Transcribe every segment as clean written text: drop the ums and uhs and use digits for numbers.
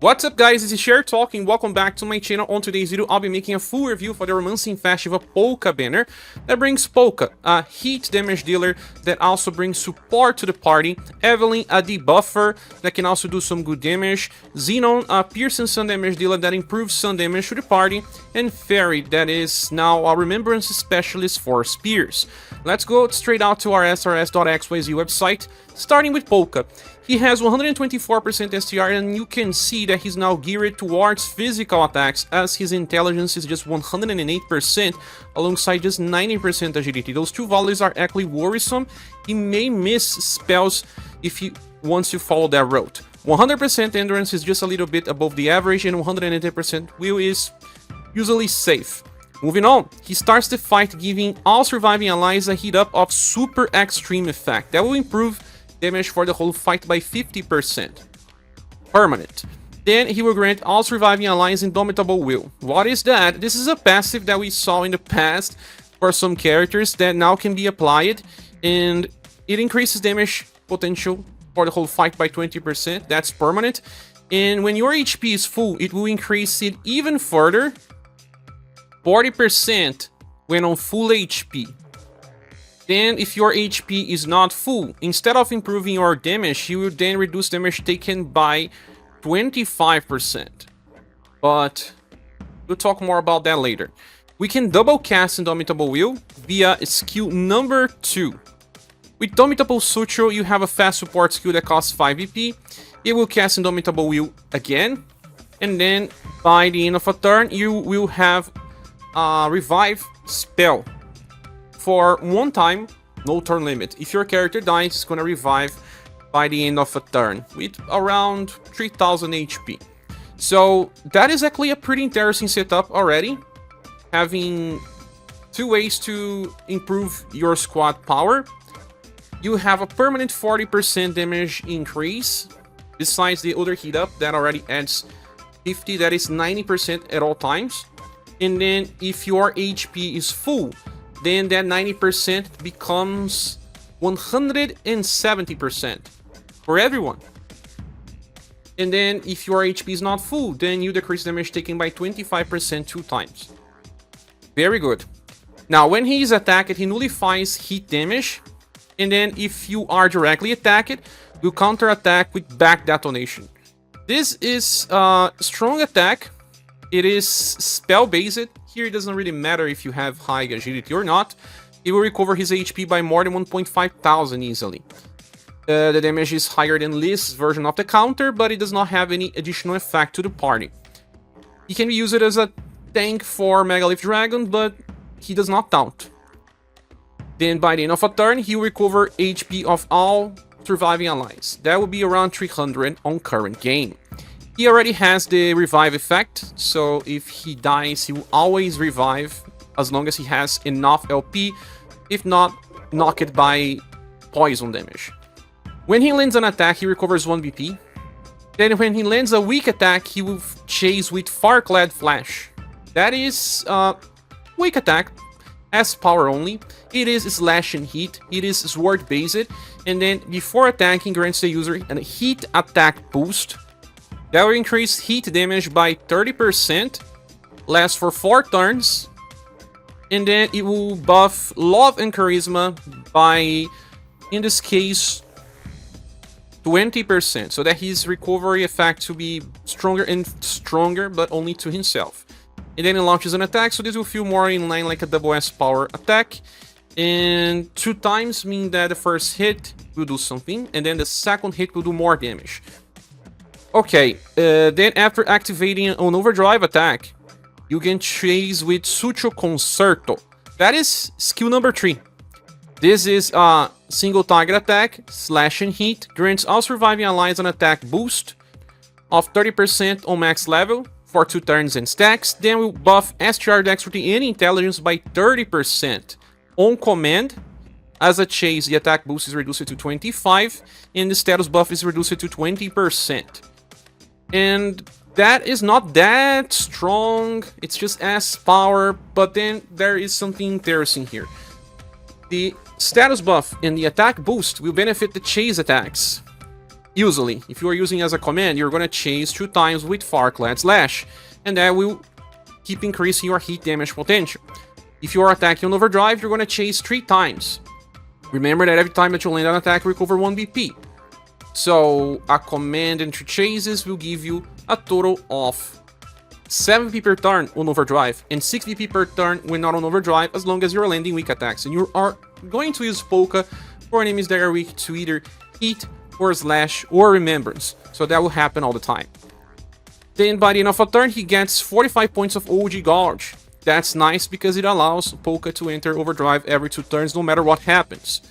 What's up guys, this is Cher talking, welcome back to my channel. On today's video, I'll be making a full review for the Romancing Festival Polka banner that brings Polka, a hit damage dealer that also brings support to the party, Evelyn, a debuffer that can also do some good damage, Zenon, a piercing stun damage dealer that improves stun damage to the party, and Faerie, that is now a remembrance specialist for spears. Let's go straight out to our srs.xyz website, starting with Polka. He has 124% STR, and you can see that he's now geared towards physical attacks, as his intelligence is just 108% alongside just 90% agility. Those two values are actually worrisome. He may miss spells if he wants to follow that route. 100% endurance is just a little bit above the average, and 180% will is usually safe. Moving on, he starts the fight giving all surviving allies a heat up of super extreme effect that will improve damage for the whole fight by 50%. Permanent. Then he will grant all surviving allies Indomitable Will. What is that? This is a passive that we saw in the past for some characters that now can be applied, and it increases damage potential for the whole fight by 20%. That's permanent. And when your HP is full, it will increase it even further, 40% when on full HP. Then, if your HP is not full, instead of improving your damage, you will then reduce damage taken by 25%. But we'll talk more about that later. We can double cast Indomitable Will via skill number 2. With Indomitable Suture, you have a fast support skill that costs 5 EP. It will cast Indomitable Will again, and then by the end of a turn, you will have a revive spell. For one time, no turn limit. If your character dies, it's gonna revive by the end of a turn with around 3000 HP. So that is actually a pretty interesting setup already. Having two ways to improve your squad power. You have a permanent 40% damage increase, besides the other heat up that already adds 50, that is 90% at all times. And then if your HP is full, then that 90% becomes 170% for everyone. And then if your HP is not full, then you decrease damage taken by 25% 2 times. Very good. Now, when he is attacked, he nullifies heat damage. And then if you are directly attacked, you counter-attack with back detonation. This is a strong attack. It is spell-based. Here it doesn't really matter if you have high agility or not. It will recover his HP by more than 1,500 easily. The damage is higher than Lynn's version of the counter, but it does not have any additional effect to the party. He can be used as a tank for MacLeod Dragon, but he does not taunt. Then by the end of a turn, he will recover HP of all surviving allies. That will be around 300 on current game. He already has the revive effect, so if he dies, he will always revive as long as he has enough LP, if not, knock it by poison damage. When he lands an attack, he recovers 1 BP. Then when he lands a weak attack, he will chase with Far-Clad Flash. That is weak attack, as power only. It is slash and hit, it is sword based, and then before attacking grants the user a heat attack boost. That will increase heat damage by 30%, lasts for 4 turns, and then it will buff Love and Charisma by, in this case, 20%, so that his recovery effect will be stronger and stronger, but only to himself. And then it launches an attack, so this will feel more in line like a double S power attack. And 2 times mean that the first hit will do something, and then the second hit will do more damage. Okay, then after activating an overdrive attack, you can chase with Sucho Concerto. That is skill number 3. This is a single target attack, slash and hit, grants all surviving allies an attack boost of 30% on max level for 2 turns and stacks. Then will buff SGR dexterity and intelligence by 30% on command. As a chase, the attack boost is reduced to 25, and the status buff is reduced to 20%. And that is not that strong, it's just S power, but then there is something interesting here. The status buff and the attack boost will benefit the chase attacks. Usually, if you are using as a command, you're gonna chase 2 times with Fireclad Slash, and that will keep increasing your hit damage potential. If you are attacking on overdrive, you're gonna chase 3 times. Remember that every time that you land an attack, recover 1 BP. So a command and 3 chases will give you a total of 7 BP per turn on overdrive and 6 BP per turn when not on overdrive, as long as you're landing weak attacks. And you are going to use Polka for enemies that are weak to either hit or slash or remembrance. So that will happen all the time. Then by the end of a turn, he gets 45 points of OG Gouge. That's nice because it allows Polka to enter overdrive every 2 turns no matter what happens.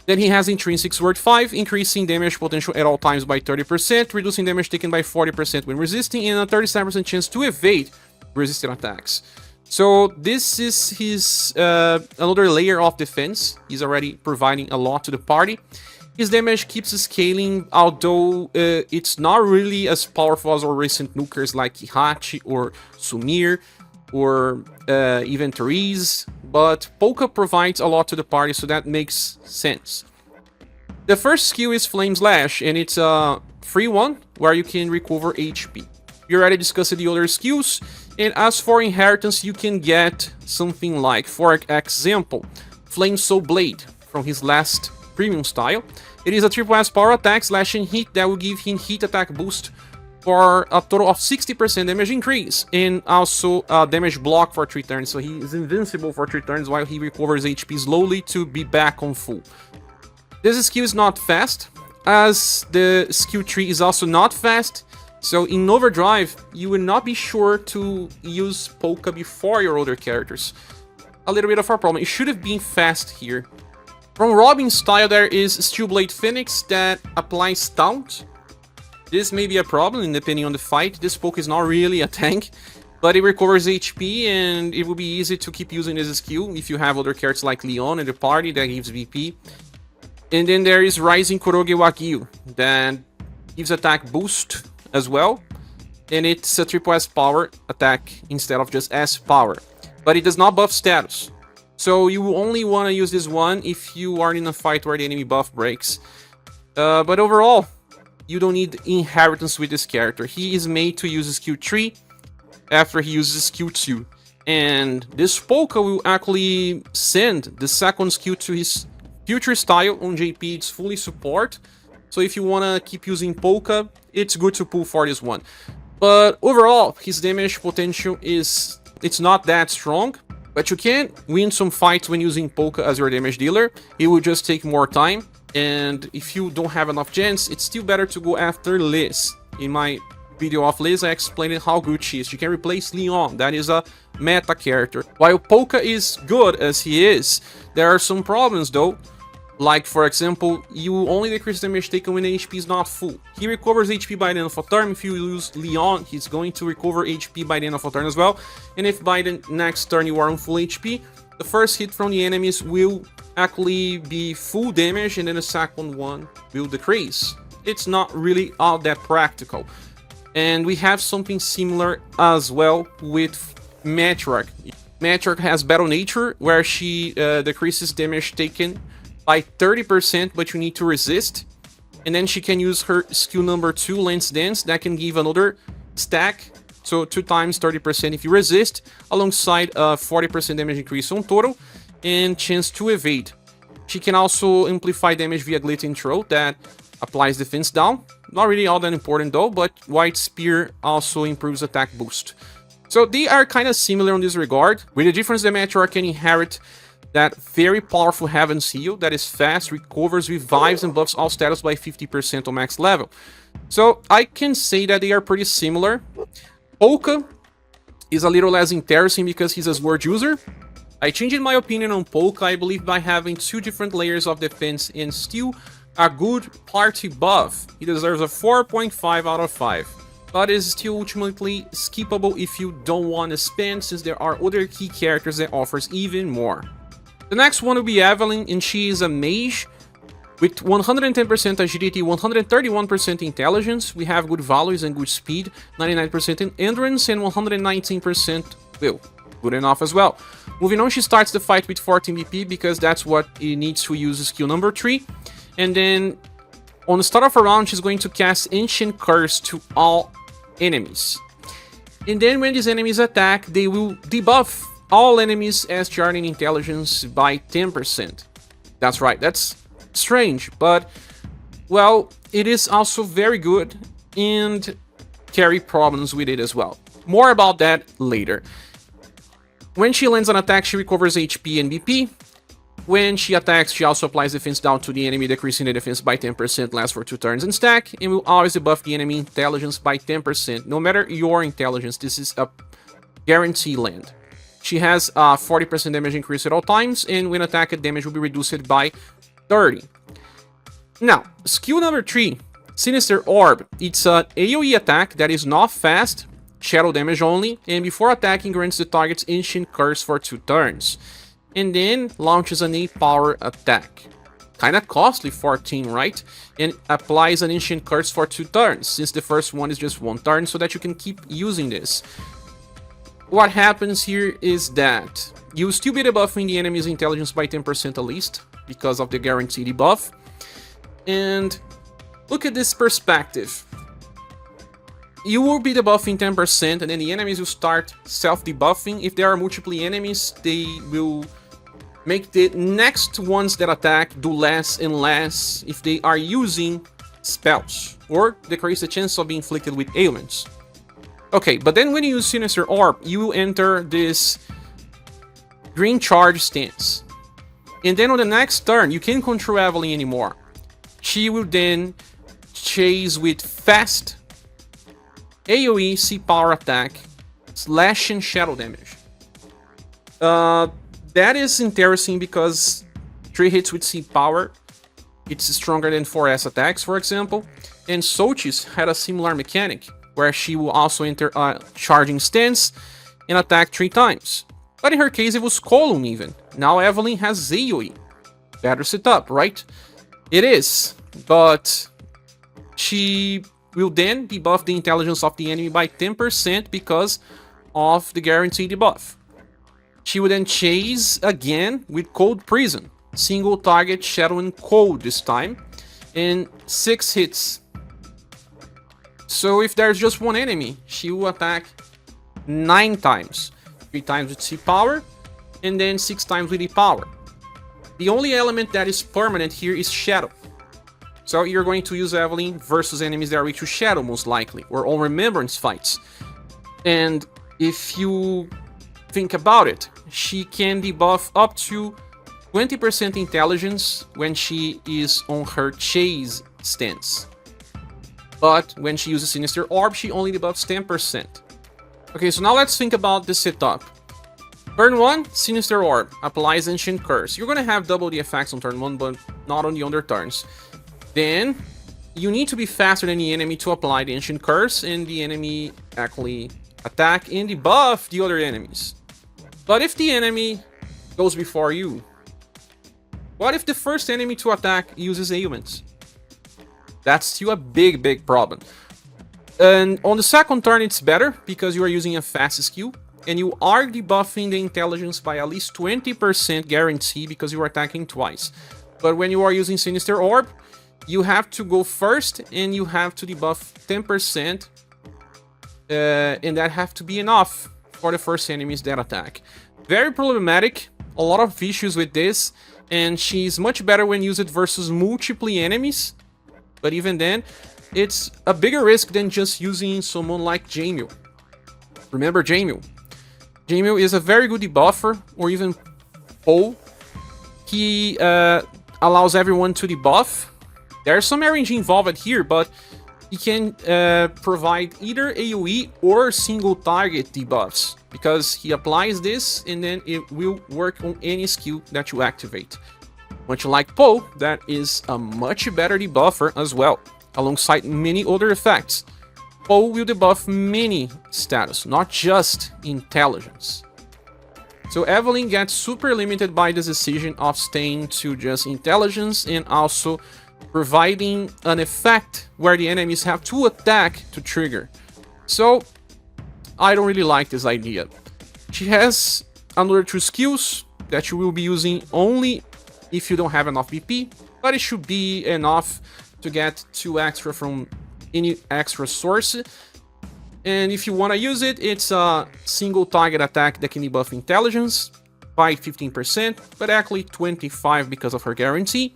Then he has Intrinsic Sword 5, increasing damage potential at all times by 30%, reducing damage taken by 40% when resisting, and a 37% chance to evade resisted attacks. So this is his another layer of defense. He's already providing a lot to the party. His damage keeps scaling, although it's not really as powerful as our recent nukers like Kihachi or Sumir, or even Therese, but Polka provides a lot to the party, so that makes sense. The first skill is Flame Slash, and it's a free one where you can recover HP. We already discussed the other skills, and as for inheritance, you can get something like, for example, Flame Soul Blade from his last premium style. It is a triple S power attack, slash and hit that will give him hit attack boost for a total of 60% damage increase, and also damage block for 3 turns, so he is invincible for 3 turns while he recovers HP slowly to be back on full. This skill is not fast, as the skill tree is also not fast, so in overdrive you will not be sure to use Polka before your other characters. A little bit of a problem. It should have been fast here. From Robin's style there is Steelblade Phoenix that applies taunt. This may be a problem depending on the fight. This Polka is not really a tank, but it recovers HP and it will be easy to keep using this skill if you have other characters like Leon in the party that gives VP. And then there is Rising Kuroge Wagyu that gives attack boost as well, and it's a triple S power attack instead of just S power, but it does not buff status. So you only want to use this one if you are in a fight where the enemy buff breaks. But overall, you don't need inheritance with this character. He is made to use skill 3 after he uses skill 2. And this Polka will actually send the second skill to his future style on JP. It's fully support. So if you want to keep using Polka, it's good to pull for this one. But overall, his damage potential it's not that strong. But you can win some fights when using Polka as your damage dealer. It will just take more time. And if you don't have enough gens, it's still better to go after Liz. In my video of Liz, I explained how good she is. She can replace Leon, that is a meta character. While Polka is good as he is, there are some problems though. Like, for example, you only decrease damage taken when HP is not full. He recovers HP by the end of a turn. If you use Leon, he's going to recover HP by the end of a turn as well. And if by the next turn you are on full HP, the first hit from the enemies will actually be full damage, and then the second one will decrease. It's not really all that practical. And we have something similar as well with Matriarch. Matriarch has Battle Nature, where she decreases damage taken by 30%, but you need to resist. And then she can use her skill number 2, Lance Dance, that can give another stack, so 2 times 30% if you resist, alongside a 40% damage increase on total, and chance to evade. She can also amplify damage via Glittering Throw, that applies defense down. Not really all that important though, but White Spear also improves attack boost. So they are kind of similar in this regard, with the difference that Matriarch can inherit that very powerful Heaven's Heal that is fast, recovers, revives, and buffs all status by 50% on max level. So I can say that they are pretty similar. Polka is a little less interesting because he's a sword user. I changed my opinion on Polka, I believe, by having 2 different layers of defense and still a good party buff. He deserves a 4.5 out of 5. But is still ultimately skippable if you don't want to spend, since there are other key characters that offers even more. The next one will be Evelyn, and she is a mage with 110% agility, 131% intelligence. We have good values and good speed, 99% in endurance, and 119% will. Good enough as well. Moving on, she starts the fight with 14 BP because that's what it needs to use skill number 3. And then On the start of a round, she's going to cast Ancient Curse to all enemies. And then when these enemies attack, they will debuff all enemies SGR in intelligence by 10%. That's right, that's strange, but, well, it is also very good and carry problems with it as well. More about that later. When she lands an attack, she recovers HP and BP. When she attacks, she also applies defense down to the enemy, decreasing the defense by 10%, lasts for 2 turns and stack, and will always debuff the enemy intelligence by 10%. No matter your intelligence, this is a guarantee land. She has 40% damage increase at all times, and when attacked, damage will be reduced by 30. Now, skill number 3, Sinister Orb. It's an AoE attack that is not fast, shadow damage only, and before attacking grants the target's Ancient Curse for 2 turns. And then launches an 8-power attack. Kinda costly, 14, right? And applies an Ancient Curse for 2 turns, since the first one is just 1 turn, so that you can keep using this. What happens here is that you will still be debuffing the enemy's intelligence by 10% at least, because of the guaranteed debuff. And look at this perspective. You will be debuffing 10%, and then the enemies will start self-debuffing. If there are multiple enemies, they will make the next ones that attack do less and less if they are using spells, or decrease the chance of being inflicted with ailments. Okay, but then when you use Sinister Orb, you will enter this green charge stance. And then on the next turn, you can't control Evelyn anymore. She will then chase with fast AoE C-power attack, slash and shadow damage. That is interesting because 3 hits with C-power, it's stronger than 4S attacks, for example. And Sochi's had a similar mechanic, where she will also enter a charging stance and attack 3 times. But in her case, it was Column even. Now Evelyn has AoE. Better setup, right? It is, but she will then debuff the intelligence of the enemy by 10% because of the guaranteed debuff. She will then chase again with Cold Prison. Single target, Shadow and Cold this time. And 6 hits. So if there's just one enemy, she will attack 9 times. 3 times with C-power, and then 6 times with E-power. The only element that is permanent here is Shadow. So you're going to use Evelyn versus enemies that are weak to Shadow, most likely, or on Remembrance fights. And if you think about it, she can debuff up to 20% intelligence when she is on her chase stance. But when she uses Sinister Orb, she only debuffs 10%. Okay, so now let's think about the setup. Turn 1, Sinister Orb, applies Ancient Curse. You're gonna have double the effects on turn 1, but not on the other turns. Then, you need to be faster than the enemy to apply the Ancient Curse, and the enemy actually attack and debuff the other enemies. But if the enemy goes before you, what if the first enemy to attack uses ailments? That's still a big problem. And on the second turn it's better, because you are using a fast skill, and you are debuffing the intelligence by at least 20% guarantee because you are attacking twice. But when you are using Sinister Orb, you have to go first, and you have to debuff 10%, and that have to be enough for the first enemies that attack. Very problematic, a lot of issues with this, and she's much better when used versus multiple enemies, but even then, it's a bigger risk than just using someone like Jamil. Remember Jamil? Jamil is a very good debuffer, or even Poe. He allows everyone to debuff. There's some RNG involved here, but he can provide either AoE or single target debuffs, because he applies this and then it will work on any skill that you activate. Much like Poe, that is a much better debuffer as well, alongside many other effects. Poe will debuff many status, not just intelligence. So Evelyn gets super limited by this decision of staying to just intelligence and also providing an effect where the enemies have to attack to trigger. So I don't really like this idea. She has another 2 skills that you will be using only if you don't have enough BP, but it should be enough to get 2 extra from any extra source. And if you want to use it, it's a single target attack that can debuff intelligence by 15%, but actually 25 because of her guarantee,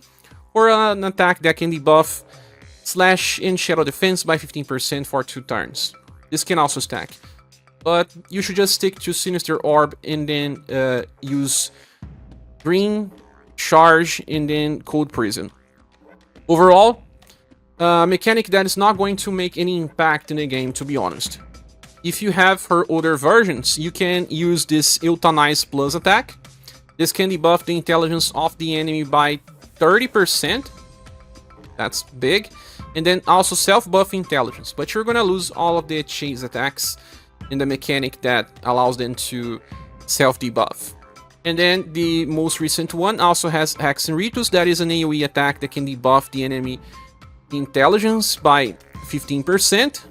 or an attack that can debuff slash and shadow defense by 15% for 2 turns. This can also stack, but you should just stick to Sinister Orb and then use Green, Charge, and then Cold Prison. Overall, mechanic that is not going to make any impact in the game, to be honest. If you have her older versions, you can use this Euthanize Plus attack. This can debuff the intelligence of the enemy by 30%. That's big. And then also self-buff intelligence. But you're gonna lose all of the chase attacks in the mechanic that allows them to self-debuff. And then the most recent one also has Hex and Ritus. That is an AoE attack that can debuff the enemy intelligence by 15%.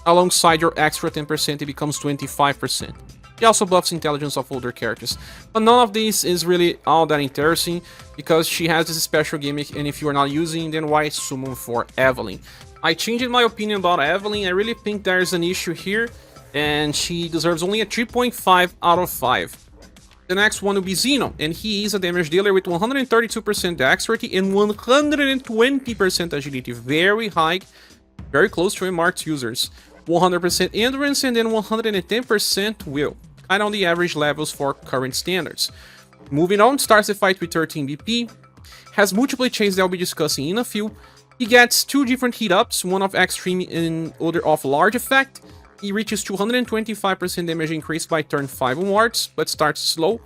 Alongside your extra 10%, it becomes 25%. It also buffs intelligence of older characters. But none of these is really all that interesting, because she has this special gimmick, and if you are not using, then why summon for Evelyn? I changed my opinion about Evelyn. I really think there's an issue here, and she deserves only a 3.5 out of 5. The next one will be Zenon, and he is a damage dealer with 132% dexterity and 120% agility. Very high, very close to marked users. 100% endurance and then 110% will, kind of on the average levels for current standards. Moving on, starts the fight with 13 BP, has multiple chains that I'll be discussing in a few. He gets 2 different heat ups, one of extreme and other of large effect. He reaches 225% damage increase by turn 5 onwards, but starts slow.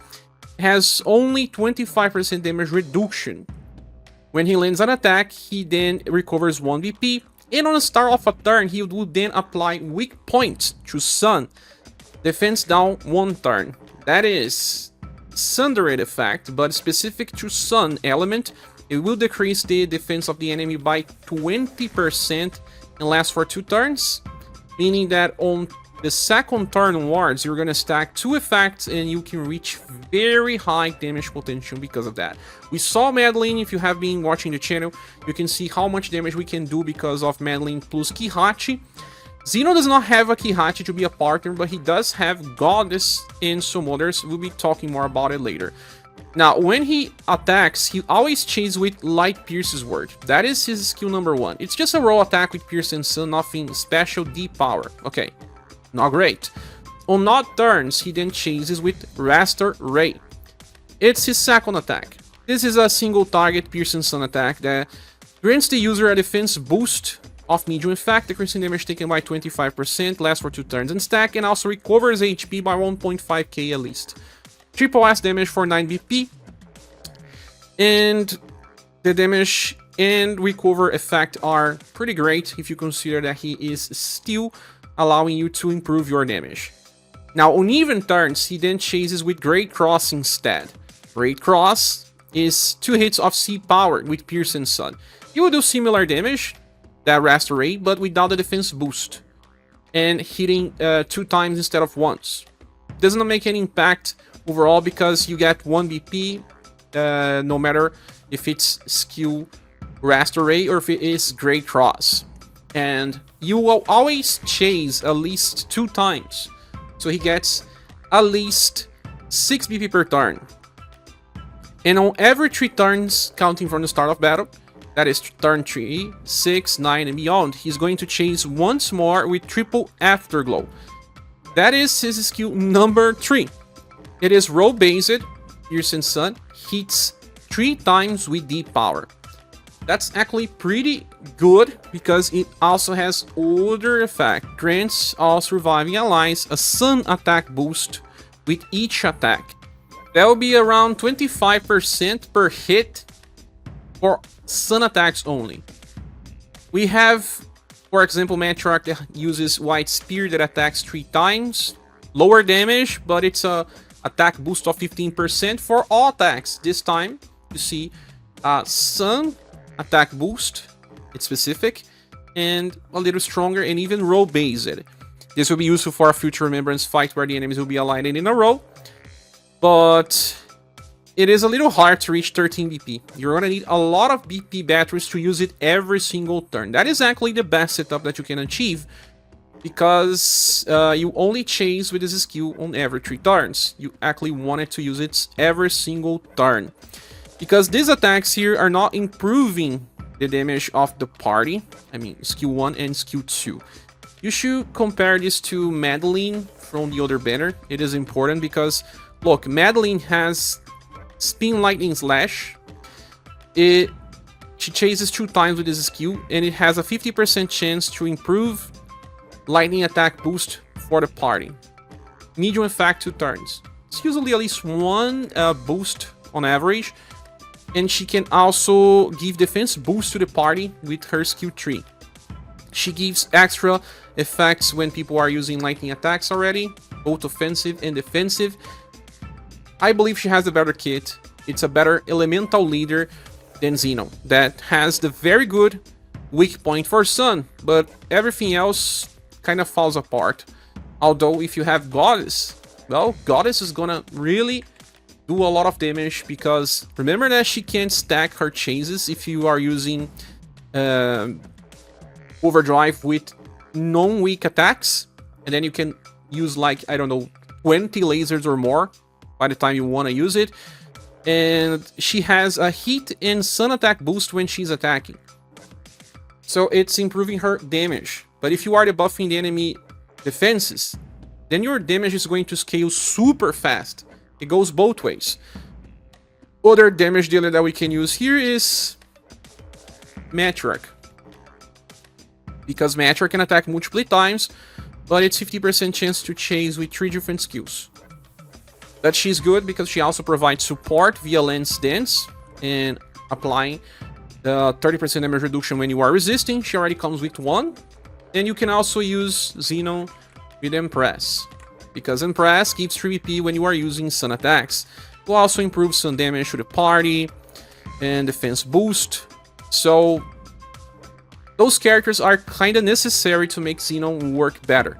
Has only 25% damage reduction. When he lands an attack, he then recovers 1 BP. And on the start of a turn, he would then apply weak points to Sun. Defense down 1 turn. That is Sundered effect, but specific to Sun element. It will decrease the defense of the enemy by 20% and lasts for 2 turns. Meaning that on the second turn onwards, you're gonna stack 2 effects and you can reach very high damage potential because of that. We saw Madeline. If you have been watching the channel, you can see how much damage we can do because of Madeline plus Kihachi. Zenon does not have a Kihachi to be a partner, but he does have Goddess and some others. We'll be talking more about it later. Now, when he attacks, he always chases with Light Pierce's Word. That is his skill number 1. It's just a raw attack with Pierce and Sun, nothing special, deep power. Okay, not great. On odd turns, he then chases with Raster Ray. It's his second attack. This is a single target Pierce and Sun attack that grants the user a defense boost of medium effect, decreasing damage taken by 25%, lasts for 2 turns and stack, and also recovers HP by 1.5k at least. Triple S damage for 9 BP, and the damage and recover effect are pretty great if you consider that he is still allowing you to improve your damage. Now, on even turns, he then chases with Great Cross instead. Great Cross is 2 hits of C power with Pierce and Sun. You will do similar damage, that Raster Ray, but without the defense boost, and hitting 2 times instead of once. Doesn't make any impact overall because you get 1 BP, no matter if it's skill Raster Ray or if it is Great Cross. And you will always chase at least 2 times, so he gets at least 6 BP per turn. And on every 3 turns, counting from the start of battle, that is turn 3, 6, 9, and beyond, he's going to chase once more with triple Afterglow. That is his skill number 3. It is roll based, Pierce and Sun, hits 3 times with deep power. That's actually pretty good because it also has other effect. Grants all surviving allies a Sun attack boost with each attack. That will be around 25% per hit for Sun attacks only. We have, for example, Matriarch that uses White Spear that attacks 3 times. Lower damage, but it's a attack boost of 15% for all attacks. This time, you see Sun attack boost, it's specific, and a little stronger and even row based. This will be useful for a future remembrance fight where the enemies will be aligned in a row. But it is a little hard to reach 13 BP. You're gonna need a lot of BP batteries to use it every single turn. That is actually the best setup that you can achieve, because you only chase with this skill on every 3 turns. You actually wanted to use it every single turn, because these attacks here are not improving the damage of the party. I mean, skill 1 and skill 2. You should compare this to Madeline from the other banner. It is important because, look, Madeline has Spin Lightning Slash. She chases 2 times with this skill, and it has a 50% chance to improve lightning attack boost for the party. Medium effect 2 turns. It's usually at least 1 boost on average, and she can also give defense boost to the party with her skill 3. She gives extra effects when people are using lightning attacks already, both offensive and defensive. I believe she has a better kit. It's a better elemental leader than Zenon, that has the very good weak point for Sun, but everything else kind of falls apart. Although if you have Goddess, well, Goddess is gonna really do a lot of damage, because remember that she can stack her chases if you are using Overdrive with non-weak attacks, and then you can use, like, I don't know, 20 lasers or more by the time you want to use it. And she has a heat and sun attack boost when she's attacking, so it's improving her damage. But if you are debuffing the enemy defenses, then your damage is going to scale super fast. It goes both ways. Other damage dealer that we can use here is Matriarch, because Matriarch can attack multiple times, but it's 50% chance to chase with 3 different skills. But she's good because she also provides support via Lance Dance and applying the 30% damage reduction when you are resisting. She already comes with 1. And you can also use Zenon with Impress, because Impress gives 3 BP when you are using sun attacks. It will also improve sun damage to the party and defense boost. So those characters are kinda necessary to make Zenon work better.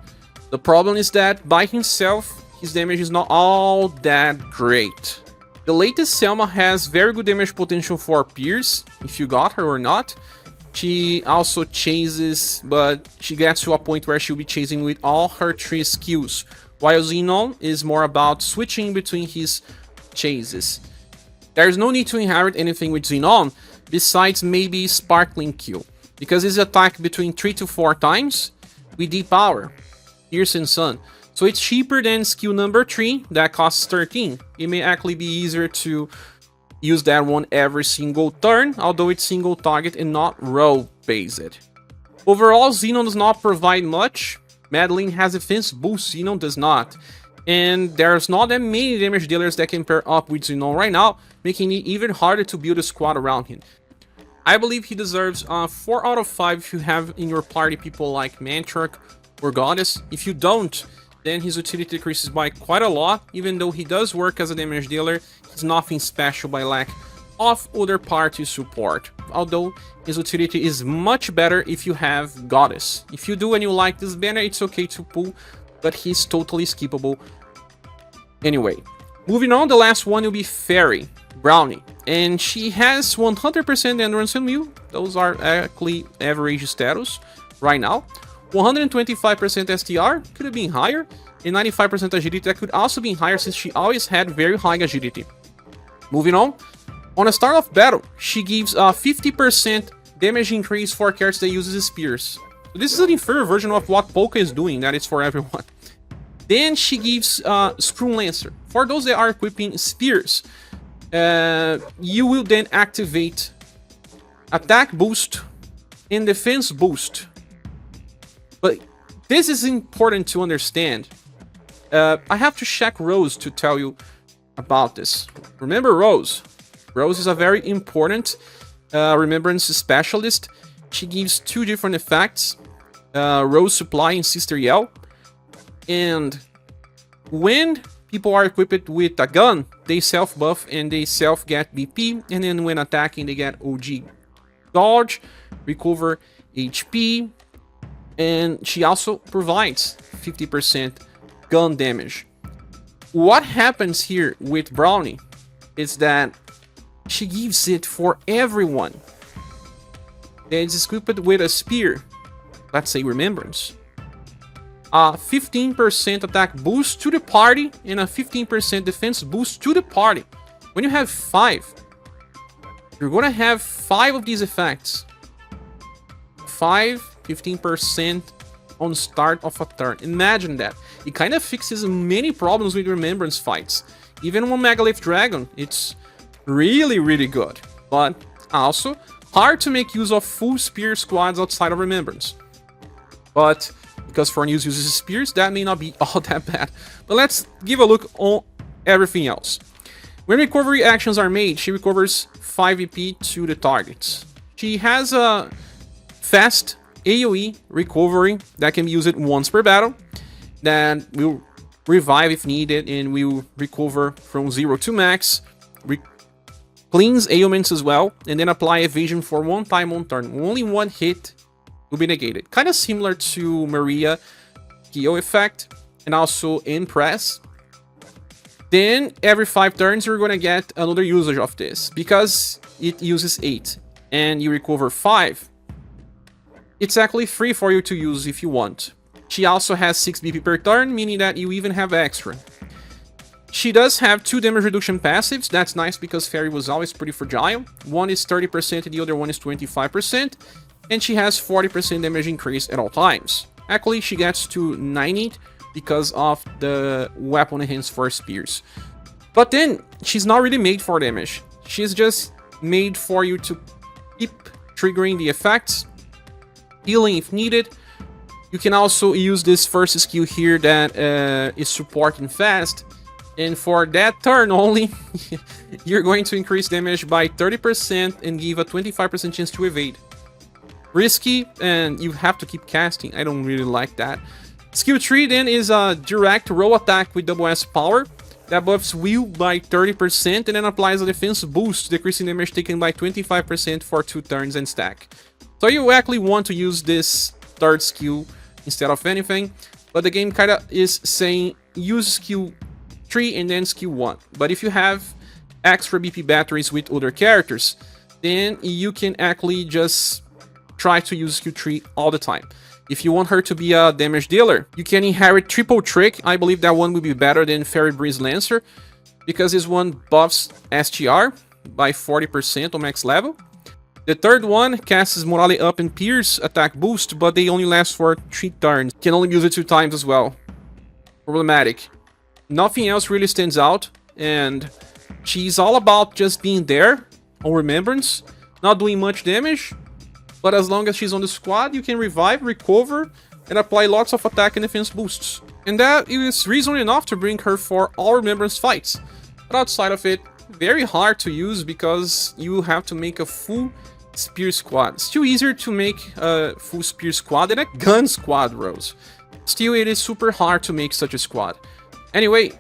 The problem is that by himself, his damage is not all that great. The latest Selma has very good damage potential for Pierce, if you got her or not. She also chases, but she gets to a point where she'll be chasing with all her 3 skills, while Zenon is more about switching between his chases. There's no need to inherit anything with Zenon, besides maybe Sparkling Kill, because his attack between 3 to 4 times with deep power, Pierce and Sun. So it's cheaper than skill number 3, that costs 13. It may actually be easier to use that one every single turn, although it's single target and not row based. Overall, Zenon does not provide much. Madeline has defense boost, Zenon does not. And there's not that many damage dealers that can pair up with Zenon right now, making it even harder to build a squad around him. I believe he deserves 4 out of 5 if you have in your party people like Matriarch or Goddess. If you don't, then his utility decreases by quite a lot. Even though he does work as a damage dealer, he's nothing special by lack of other party support. Although his utility is much better if you have Goddess. If you do and you like this banner, it's okay to pull, but he's totally skippable. Anyway, moving on, the last one will be Faerie, Brownie. And she has 100% endurance and will. Those are actually average status right now. 125% STR, could have been higher, and 95% agility, that could also be higher since she always had very high agility. Moving on the start of battle, she gives a 50% damage increase for characters that uses spears. So this is an inferior version of what Polka is doing, that is for everyone. Then she gives Screw Lancer. For those that are equipping spears, you will then activate attack boost and defense boost. But this is important to understand. I have to check Rose to tell you about this. Remember Rose. Rose is a very important remembrance specialist. She gives 2 different effects. Rose Supply and Sister Yell. And when people are equipped with a gun, they self-buff and they self-get BP. And then when attacking, they get OG Dodge, recover HP. And she also provides 50% gun damage. What happens here with Brownie is that she gives it for everyone that is equipped with a spear, let's say remembrance. 15% attack boost to the party and a 15% defense boost to the party. When you have 5, you're gonna have 5 of these effects. 15% on start of a turn. Imagine that. It kind of fixes many problems with remembrance fights. Even on Megalith Dragon, it's really good. But also, hard to make use of full spear squads outside of remembrance. But because Fornews uses spears, that may not be all that bad. But let's give a look on everything else. When recovery actions are made, she recovers 5 EP to the targets. She has a fast AoE recovery that can be used once per battle, that will revive if needed and will recover from 0 to max, cleans ailments as well, and then apply evasion for 1 time on turn. Only 1 hit will be negated. Kind of similar to Maria Kyo effect and also Impress. Then every 5 turns you're gonna get another usage of this. Because it uses 8 and you recover 5, it's actually free for you to use if you want. She also has 6 BP per turn, meaning that you even have extra. She does have 2 damage reduction passives. That's nice because Faerie was always pretty fragile. One is 30% and the other one is 25%. And she has 40% damage increase at all times. Actually, she gets to 90 because of the weapon enhanced for spears. But then, she's not really made for damage. She's just made for you to keep triggering the effects, healing if needed. You can also use this first skill here that is supporting fast. And for that turn only, you're going to increase damage by 30% and give a 25% chance to evade. Risky, and you have to keep casting. I don't really like that. Skill 3 then is a direct roll attack with double S power that buffs will by 30% and then applies a defense boost, decreasing damage taken by 25% for 2 turns and stack. So you actually want to use this third skill instead of anything, but the game kinda is saying use skill 3 and then skill 1. But if you have extra BP batteries with other characters, then you can actually just try to use skill 3 all the time. If you want her to be a damage dealer, you can inherit Triple Trick. I believe that one will be better than Fairy Breeze Lancer, because this one buffs STR by 40% on max level. The third one casts Morale Up and Pierce attack boost, but they only last for 3 turns. Can only use it 2 times as well. Problematic. Nothing else really stands out, and she's all about just being there on Remembrance, not doing much damage, but as long as she's on the squad, you can revive, recover, and apply lots of attack and defense boosts. And that is reason enough to bring her for all Remembrance fights. But outside of it, very hard to use because you have to make a full spear squad. It's still easier to make a full spear squad than a gun squad, Rose. Still, it is super hard to make such a squad. Anyway,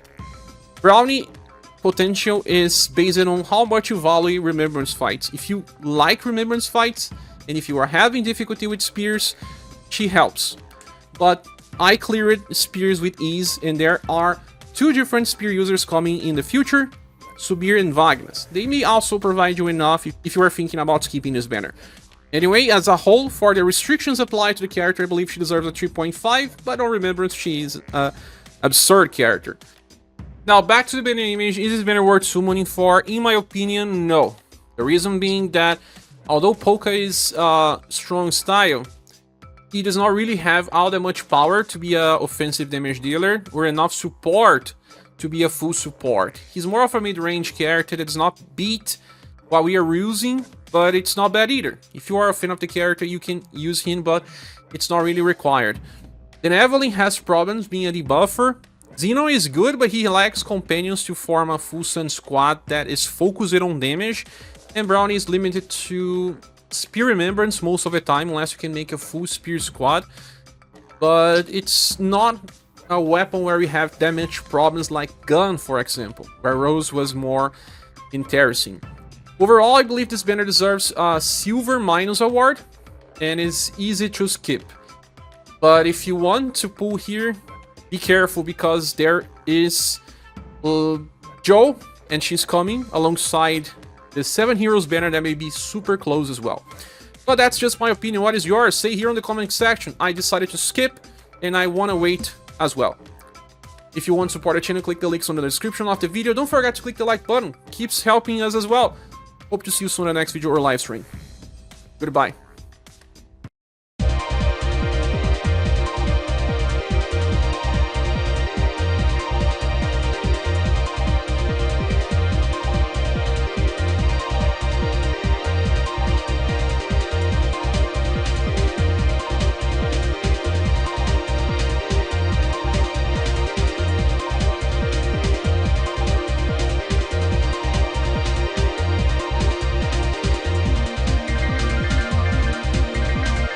Brownie potential is based on how much you value Remembrance fights. If you like Remembrance fights, and if you are having difficulty with spears, she helps. But I cleared spears with ease, and there are 2 different spear users coming in the future, Subir and Vagnus. They may also provide you enough if you are thinking about skipping this banner. Anyway, as a whole, for the restrictions applied to the character, I believe she deserves a 3.5, but on Remembrance, she is an absurd character. Now, back to the banner image. Is this banner worth summoning for? In my opinion, no. The reason being that, although Polka is strong style, he does not really have all that much power to be an offensive damage dealer, or enough support to be a full support. He's more of a mid-range character that does not beat what we are using, but it's not bad either. If you are a fan of the character, you can use him, but it's not really required. Then Evelyn has problems being a debuffer. Zenon is good, but he lacks companions to form a full Sun squad that is focused on damage, and Brownie is limited to Spear Remembrance most of the time, unless you can make a full Spear squad. But it's not a weapon where we have damage problems like Gun, for example, where Rose was more interesting. Overall, I believe this banner deserves a Silver Minus award, and is easy to skip. But if you want to pull here, be careful, because there is Joe And she's coming alongside the 7 Heroes banner that may be super close as well. But that's just my opinion. What is yours? Say here in the comment section. I decided to skip, and I want to wait as well. If you want to support the channel, click the links on the description of the video. Don't forget to click the like button. Keeps helping us as well. Hope to see you soon in the next video or live stream. Goodbye.